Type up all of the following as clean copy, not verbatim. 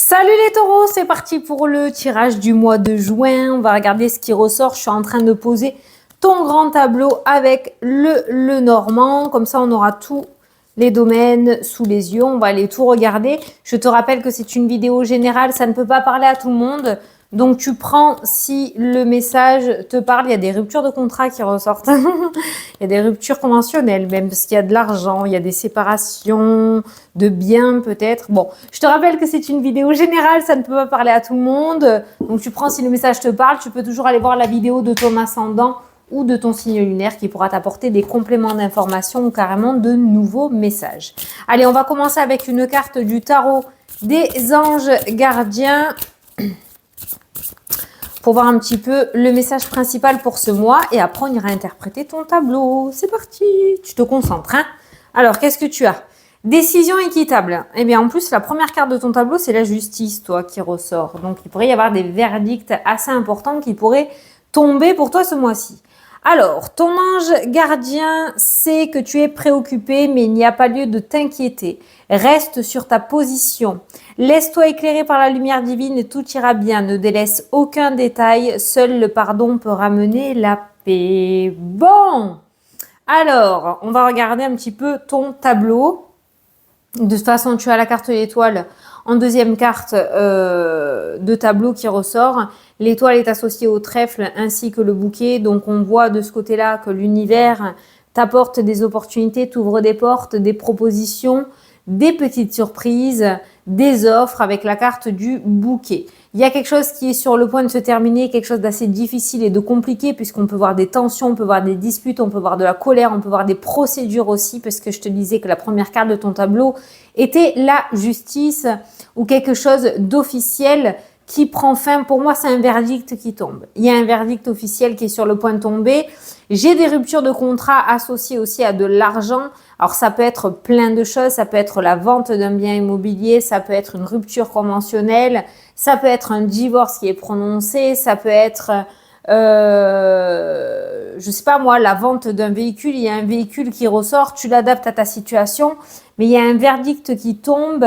Salut les taureaux, c'est parti pour le tirage du mois de juin. On va regarder ce qui ressort. Je suis en train de poser ton grand tableau avec le normand. Comme ça, on aura tous les domaines sous les yeux. On va aller tout regarder. Je te rappelle que c'est une vidéo générale. Ça ne peut pas parler à tout le monde. Donc, tu prends si le message te parle. Il y a des ruptures de contrat qui ressortent. Il y a des ruptures conventionnelles même, parce qu'il y a de l'argent, il y a des séparations de biens peut-être. Bon, je te rappelle que c'est une vidéo générale, ça ne peut pas parler à tout le monde. Donc, tu prends si le message te parle. Tu peux toujours aller voir la vidéo de ton ascendant ou de ton signe lunaire qui pourra t'apporter des compléments d'information ou carrément de nouveaux messages. Allez, on va commencer avec une carte du tarot des anges gardiens pour voir un petit peu le message principal pour ce mois. Et après, on ira interpréter ton tableau. C'est parti. Tu te concentres, hein? Alors, qu'est-ce que tu as? Décision équitable. Eh bien, en plus, la première carte de ton tableau, c'est la justice, toi, qui ressort. Donc, il pourrait y avoir des verdicts assez importants qui pourraient tomber pour toi ce mois-ci. Alors, ton ange gardien sait que tu es préoccupé, mais il n'y a pas lieu de t'inquiéter. Reste sur ta position. Laisse-toi éclairer par la lumière divine et tout ira bien. Ne délaisse aucun détail. Seul le pardon peut ramener la paix. Bon, alors, on va regarder un petit peu ton tableau. De toute façon, tu as la carte de l'étoile en deuxième carte de tableau qui ressort. L'étoile est associée au trèfle ainsi que le bouquet. Donc, on voit de ce côté-là que l'univers t'apporte des opportunités, t'ouvre des portes, des propositions, des petites surprises, des offres avec la carte du bouquet. Il y a quelque chose qui est sur le point de se terminer, quelque chose d'assez difficile et de compliqué puisqu'on peut voir des tensions, on peut voir des disputes, on peut voir de la colère, on peut voir des procédures aussi parce que je te disais que la première carte de ton tableau était la justice ou quelque chose d'officiel qui prend fin. Pour moi, c'est un verdict qui tombe. Il y a un verdict officiel qui est sur le point de tomber. J'ai des ruptures de contrat associées aussi à de l'argent. Alors, ça peut être plein de choses. Ça peut être la vente d'un bien immobilier. Ça peut être une rupture conventionnelle. Ça peut être un divorce qui est prononcé. Ça peut être, je sais pas moi, la vente d'un véhicule. Il y a un véhicule qui ressort. Tu l'adaptes à ta situation. Mais il y a un verdict qui tombe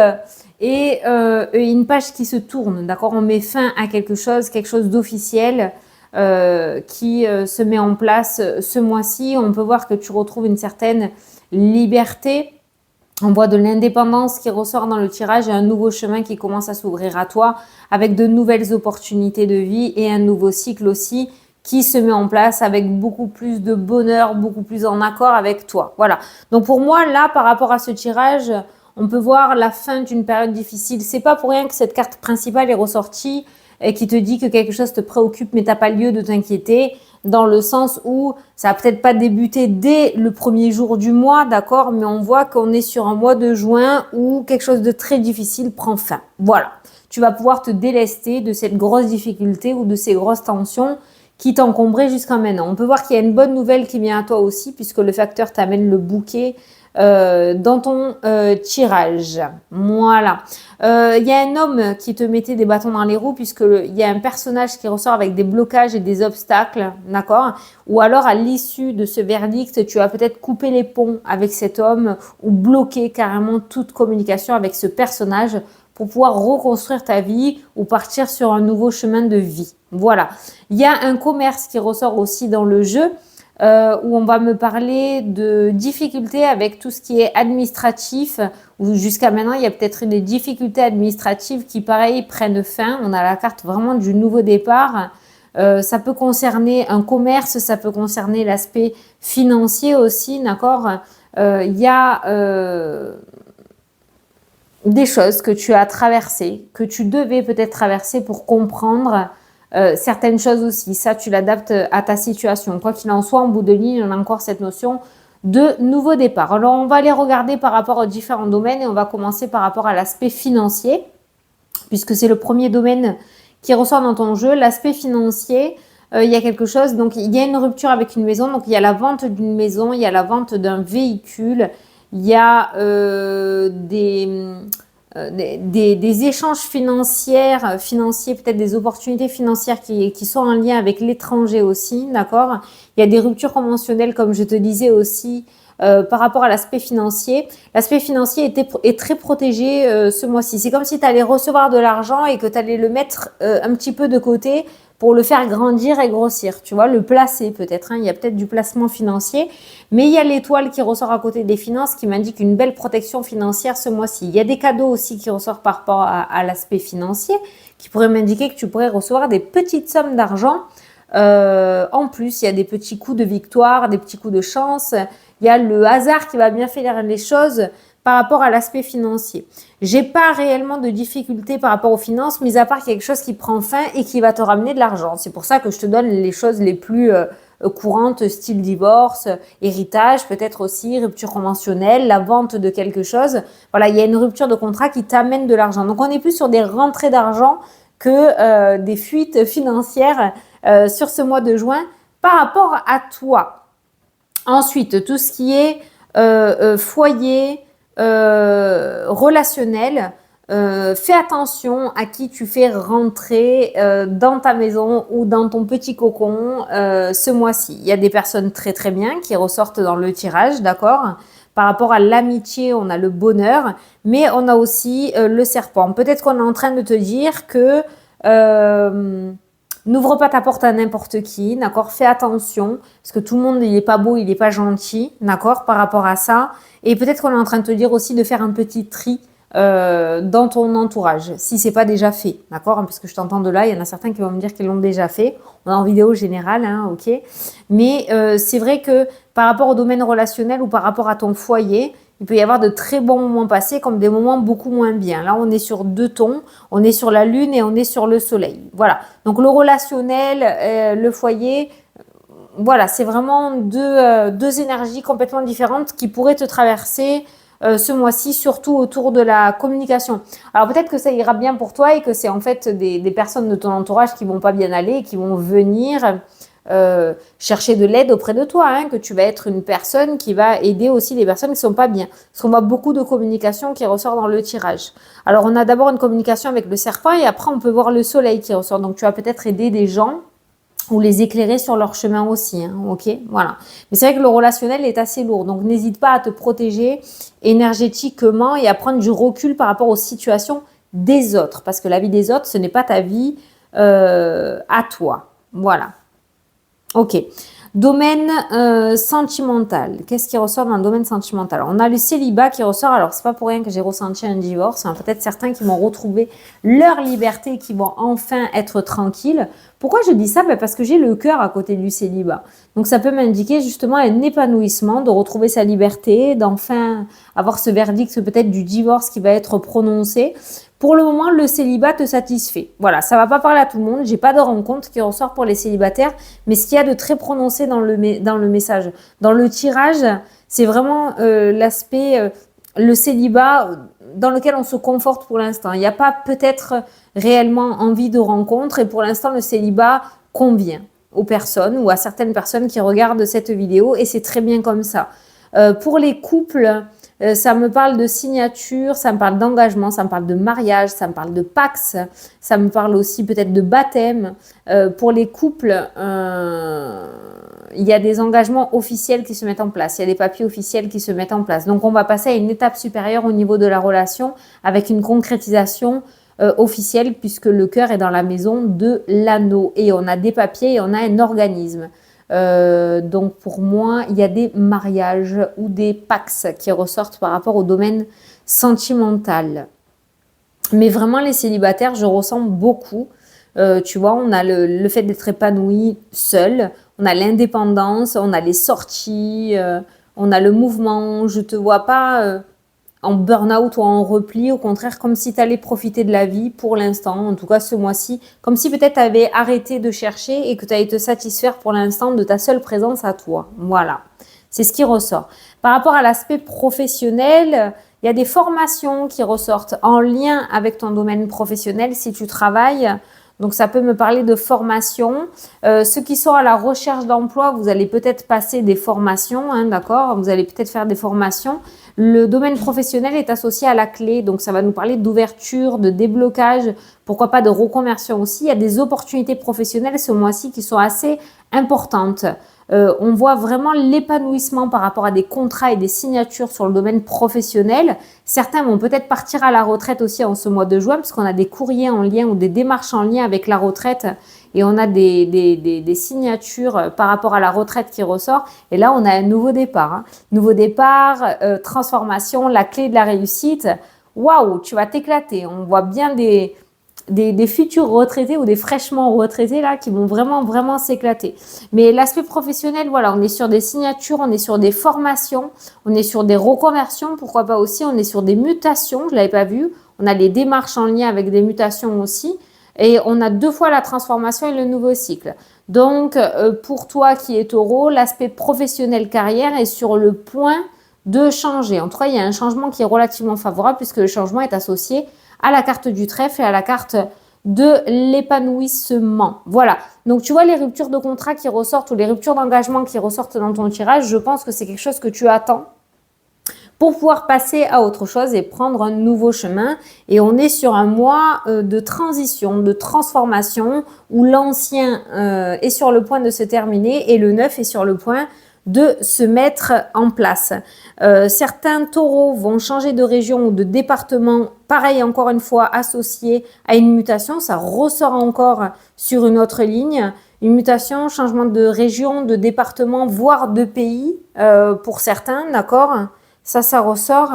et une page qui se tourne. D'accord? On met fin à quelque chose d'officiel. Qui se met en place ce mois-ci. On peut voir que tu retrouves une certaine liberté. On voit de l'indépendance qui ressort dans le tirage et un nouveau chemin qui commence à s'ouvrir à toi avec de nouvelles opportunités de vie et un nouveau cycle aussi qui se met en place avec beaucoup plus de bonheur, beaucoup plus en accord avec toi. Voilà. Donc pour moi, là, par rapport à ce tirage, on peut voir la fin d'une période difficile. C'est pas pour rien que cette carte principale est ressortie et qui te dit que quelque chose te préoccupe, mais tu n'as pas lieu de t'inquiéter, dans le sens où ça n'a peut-être pas débuté dès le premier jour du mois, d'accord, mais on voit qu'on est sur un mois de juin où quelque chose de très difficile prend fin. Voilà, tu vas pouvoir te délester de cette grosse difficulté ou de ces grosses tensions qui t'encombraient jusqu'à maintenant. On peut voir qu'il y a une bonne nouvelle qui vient à toi aussi, puisque le facteur t'amène le bouquet dans ton tirage. Voilà. Il y a un homme qui te mettait des bâtons dans les roues puisqu'il y a un personnage qui ressort avec des blocages et des obstacles, d'accord? Ou alors à l'issue de ce verdict, tu vas peut-être couper les ponts avec cet homme ou bloquer carrément toute communication avec ce personnage pour pouvoir reconstruire ta vie ou partir sur un nouveau chemin de vie. Voilà. Il y a un commerce qui ressort aussi dans le jeu. Où on va me parler de difficultés avec tout ce qui est administratif, où jusqu'à maintenant, il y a peut-être des difficultés administratives qui, pareil, prennent fin. On a la carte vraiment du nouveau départ. Ça peut concerner un commerce, ça peut concerner l'aspect financier aussi, d'accord? Il y a des choses que tu as traversées, que tu devais peut-être traverser pour comprendre certaines choses aussi. Ça, tu l'adaptes à ta situation. Quoi qu'il en soit, en bout de ligne, on a encore cette notion de nouveau départ. Alors, on va les regarder par rapport aux différents domaines et on va commencer par rapport à l'aspect financier, puisque c'est le premier domaine qui ressort dans ton jeu. L'aspect financier, il y a quelque chose. Donc, il y a une rupture avec une maison. Donc, il y a la vente d'une maison, il y a la vente d'un véhicule, il y a des échanges financiers, peut-être des opportunités financières qui sont en lien avec l'étranger aussi, d'accord? Il y a des ruptures conventionnelles, comme je te disais aussi, par rapport à l'aspect financier est très protégé ce mois-ci. C'est comme si tu allais recevoir de l'argent et que tu allais le mettre un petit peu de côté pour le faire grandir et grossir. Tu vois, le placer peut-être. Hein. Il y a peut-être du placement financier. Mais il y a l'étoile qui ressort à côté des finances qui m'indique une belle protection financière ce mois-ci. Il y a des cadeaux aussi qui ressortent par rapport à l'aspect financier qui pourraient m'indiquer que tu pourrais recevoir des petites sommes d'argent. En plus, il y a des petits coups de victoire, des petits coups de chance. Il y a le hasard qui va bien faire les choses par rapport à l'aspect financier. J'ai pas réellement de difficultés par rapport aux finances, mis à part quelque chose qui prend fin et qui va te ramener de l'argent. C'est pour ça que je te donne les choses les plus courantes, style divorce, héritage, peut-être aussi rupture conventionnelle, la vente de quelque chose. Voilà, il y a une rupture de contrat qui t'amène de l'argent. Donc on est plus sur des rentrées d'argent que des fuites financières sur ce mois de juin par rapport à toi. Ensuite, tout ce qui est foyer, relationnel, fais attention à qui tu fais rentrer dans ta maison ou dans ton petit cocon ce mois-ci. Il y a des personnes très très bien qui ressortent dans le tirage, d'accord ? Par rapport à l'amitié, on a le bonheur, mais on a aussi le serpent. Peut-être qu'on est en train de te dire que n'ouvre pas ta porte à n'importe qui, d'accord ? Fais attention, parce que tout le monde, il n'est pas beau, il n'est pas gentil, d'accord ? Par rapport à ça. Et peut-être qu'on est en train de te dire aussi de faire un petit tri dans ton entourage, si c'est pas déjà fait, d'accord ? Parce que je t'entends de là, il y en a certains qui vont me dire qu'ils l'ont déjà fait. On est en vidéo générale, hein, ok ? Mais c'est vrai que par rapport au domaine relationnel ou par rapport à ton foyer, il peut y avoir de très bons moments passés comme des moments beaucoup moins bien. Là, on est sur deux tons, on est sur la lune et on est sur le soleil. Voilà. Donc le relationnel, le foyer, voilà, c'est vraiment deux énergies complètement différentes qui pourraient te traverser ce mois-ci, surtout autour de la communication. Alors peut-être que ça ira bien pour toi et que c'est en fait des personnes de ton entourage qui vont pas bien aller et qui vont venir chercher de l'aide auprès de toi, hein, que tu vas être une personne qui va aider aussi les personnes qui sont pas bien. Parce qu'on voit beaucoup de communication qui ressort dans le tirage. Alors on a d'abord une communication avec le serpent et après on peut voir le soleil qui ressort. Donc tu vas peut-être aider des gens ou les éclairer sur leur chemin aussi, hein, ok, voilà. Mais c'est vrai que le relationnel est assez lourd, donc n'hésite pas à te protéger énergétiquement et à prendre du recul par rapport aux situations des autres, parce que la vie des autres, ce n'est pas ta vie à toi, voilà. Ok. Domaine sentimental. Qu'est-ce qui ressort dans le domaine sentimental? On a le célibat qui ressort. Alors, c'est pas pour rien que j'ai ressenti un divorce. Hein. Peut-être certains qui vont retrouver leur liberté et qui vont enfin être tranquilles. Pourquoi je dis ça? Parce que j'ai le cœur à côté du célibat. Donc, ça peut m'indiquer justement un épanouissement, de retrouver sa liberté, d'enfin avoir ce verdict peut-être du divorce qui va être prononcé. Pour le moment, le célibat te satisfait. Voilà, ça va pas parler à tout le monde. J'ai pas de rencontre qui ressort pour les célibataires, mais ce qu'il y a de très prononcé dans le message, dans le tirage, c'est vraiment l'aspect le célibat dans lequel on se conforte pour l'instant. Il n'y a pas peut-être réellement envie de rencontre et pour l'instant, le célibat convient aux personnes ou à certaines personnes qui regardent cette vidéo et c'est très bien comme ça. Pour les couples, ça me parle de signature, ça me parle d'engagement, ça me parle de mariage, ça me parle de pax, ça me parle aussi peut-être de baptême. Pour les couples, il y a des engagements officiels qui se mettent en place, il y a des papiers officiels qui se mettent en place. Donc on va passer à une étape supérieure au niveau de la relation avec une concrétisation officielle puisque le cœur est dans la maison de l'anneau et on a des papiers et on a un organisme. Donc pour moi, il y a des mariages ou des pax qui ressortent par rapport au domaine sentimental. Mais vraiment, les célibataires, je ressens beaucoup. Tu vois, on a le fait d'être épanoui seul, on a l'indépendance, on a les sorties, on a le mouvement. Je te vois pas en burn-out ou en repli, au contraire, comme si tu allais profiter de la vie pour l'instant, en tout cas ce mois-ci, comme si peut-être tu avais arrêté de chercher et que tu allais te satisfaire pour l'instant de ta seule présence à toi. Voilà, c'est ce qui ressort. Par rapport à l'aspect professionnel, il y a des formations qui ressortent en lien avec ton domaine professionnel si tu travailles. Donc, ça peut me parler de formation. Ceux qui sont à la recherche d'emploi, vous allez peut-être passer des formations, hein, d'accord? Vous allez peut-être faire des formations. Le domaine professionnel est associé à la clé, donc ça va nous parler d'ouverture, de déblocage, pourquoi pas de reconversion aussi. Il y a des opportunités professionnelles ce mois-ci qui sont assez importantes. On voit vraiment l'épanouissement par rapport à des contrats et des signatures sur le domaine professionnel. Certains vont peut-être partir à la retraite aussi en ce mois de juin, parce qu'on a des courriers en lien ou des démarches en lien avec la retraite et on a des signatures par rapport à la retraite qui ressort. Et là, on a un nouveau départ. Hein. Nouveau départ, transformation, la clé de la réussite. Waouh, tu vas t'éclater. On voit bien des futurs retraités ou des fraîchement retraités là qui vont vraiment s'éclater. Mais l'aspect professionnel, voilà, on est sur des signatures, on est sur des formations, on est sur des reconversions, pourquoi pas aussi, on est sur des mutations, je l'avais pas vu, on a les démarches en lien avec des mutations aussi, et on a 2 fois la transformation et le nouveau cycle. Donc, pour toi qui es taureau, l'aspect professionnel carrière est sur le point de changer. En tout cas, il y a un changement qui est relativement favorable puisque le changement est associé à la carte du trèfle et à la carte de l'épanouissement. Voilà. Donc, tu vois les ruptures de contrat qui ressortent ou les ruptures d'engagement qui ressortent dans ton tirage, je pense que c'est quelque chose que tu attends pour pouvoir passer à autre chose et prendre un nouveau chemin. Et on est sur un mois de transition, de transformation, où l'ancien est sur le point de se terminer et le neuf est sur le point de se mettre en place. Certains taureaux vont changer de région ou de département, pareil encore une fois associé à une mutation, ça ressort encore sur une autre ligne. Une mutation, changement de région, de département, voire de pays pour certains, d'accord ? Ça ressort.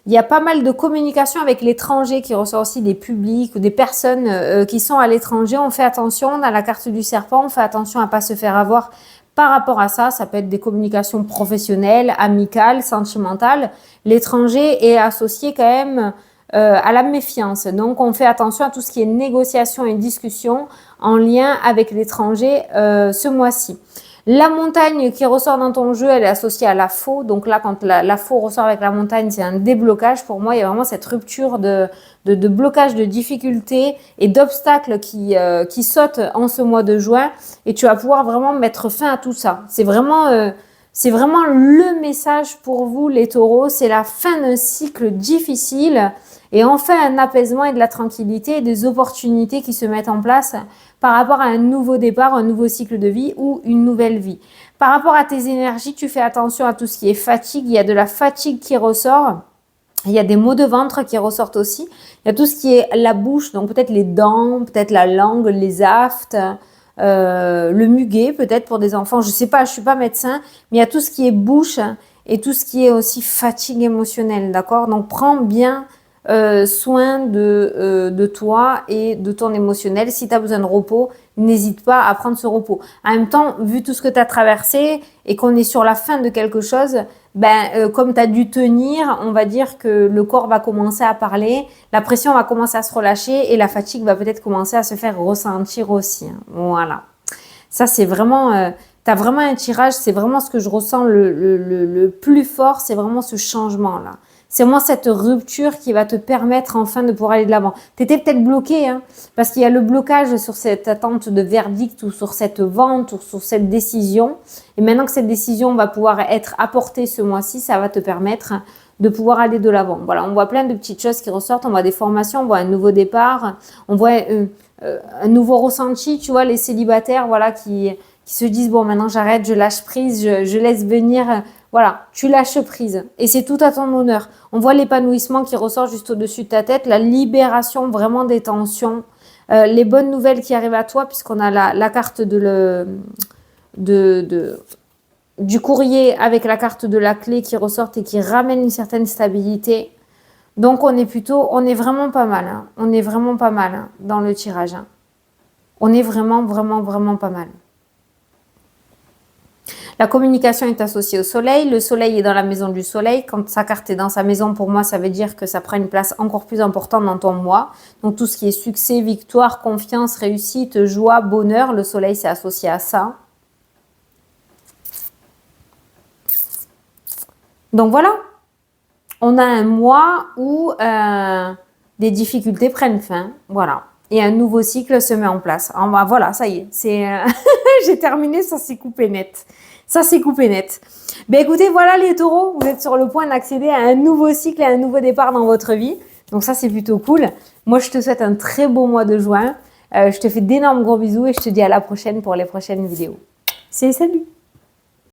Il y a pas mal de communication avec l'étranger qui ressort aussi, des publics ou des personnes qui sont à l'étranger. On fait attention, on a la carte du serpent, on fait attention à ne pas se faire avoir par rapport à ça. Ça peut être des communications professionnelles, amicales, sentimentales. L'étranger est associé quand même à la méfiance. Donc, on fait attention à tout ce qui est négociation et discussion en lien avec l'étranger ce mois-ci. La montagne qui ressort dans ton jeu, elle est associée à la faux. Donc là, quand la faux ressort avec la montagne, c'est un déblocage. Pour moi, il y a vraiment cette rupture de blocage, de difficultés et d'obstacles qui sautent en ce mois de juin. Et tu vas pouvoir vraiment mettre fin à tout ça. C'est vraiment le message pour vous, les taureaux. C'est la fin d'un cycle difficile et enfin un apaisement et de la tranquillité et des opportunités qui se mettent en place par rapport à un nouveau départ, un nouveau cycle de vie ou une nouvelle vie. Par rapport à tes énergies, tu fais attention à tout ce qui est fatigue. Il y a de la fatigue qui ressort. Il y a des maux de ventre qui ressortent aussi. Il y a tout ce qui est la bouche, donc peut-être les dents, peut-être la langue, les aftes, le muguet peut-être pour des enfants. Je ne sais pas, je ne suis pas médecin, mais il y a tout ce qui est bouche et tout ce qui est aussi fatigue émotionnelle, d'accord ? Donc prends bien soin de toi et de ton émotionnel. Si tu as besoin de repos, n'hésite pas à prendre ce repos. En même temps, vu tout ce que tu as traversé et qu'on est sur la fin de quelque chose, comme tu as dû tenir, on va dire que le corps va commencer à parler, la pression va commencer à se relâcher et la fatigue va peut-être commencer à se faire ressentir aussi. Hein. Voilà. Ça, c'est vraiment... tu as vraiment un tirage, c'est vraiment ce que je ressens le plus fort, c'est vraiment ce changement-là. C'est vraiment cette rupture qui va te permettre enfin de pouvoir aller de l'avant. Tu étais peut-être bloqué, hein, parce qu'il y a le blocage sur cette attente de verdict ou sur cette vente ou sur cette décision. Et maintenant que cette décision va pouvoir être apportée ce mois-ci, ça va te permettre de pouvoir aller de l'avant. Voilà, on voit plein de petites choses qui ressortent. On voit des formations, on voit un nouveau départ, on voit un nouveau ressenti. Tu vois, les célibataires, voilà, qui se disent bon, maintenant j'arrête, je lâche prise, je laisse venir. Voilà, tu lâches prise et c'est tout à ton honneur. On voit l'épanouissement qui ressort juste au-dessus de ta tête, la libération vraiment des tensions, les bonnes nouvelles qui arrivent à toi puisqu'on a la carte du courrier avec la carte de la clé qui ressort et qui ramène une certaine stabilité. Donc on est vraiment pas mal. Hein. On est vraiment pas mal hein, dans le tirage. Hein. On est vraiment pas mal. La communication est associée au soleil. Le soleil est dans la maison du soleil. Quand sa carte est dans sa maison, pour moi, ça veut dire que ça prend une place encore plus importante dans ton mois. Donc, tout ce qui est succès, victoire, confiance, réussite, joie, bonheur, le soleil, c'est associé à ça. Donc, voilà. On a un mois où des difficultés prennent fin. Voilà. Et un nouveau cycle se met en place. Voilà, ça y est. J'ai terminé, ça s'est coupé net. Ça, c'est coupé net. Écoutez, voilà les taureaux, vous êtes sur le point d'accéder à un nouveau cycle et à un nouveau départ dans votre vie. Donc ça, c'est plutôt cool. Moi, je te souhaite un très beau mois de juin. Je te fais d'énormes gros bisous et je te dis à la prochaine pour les prochaines vidéos. Salut!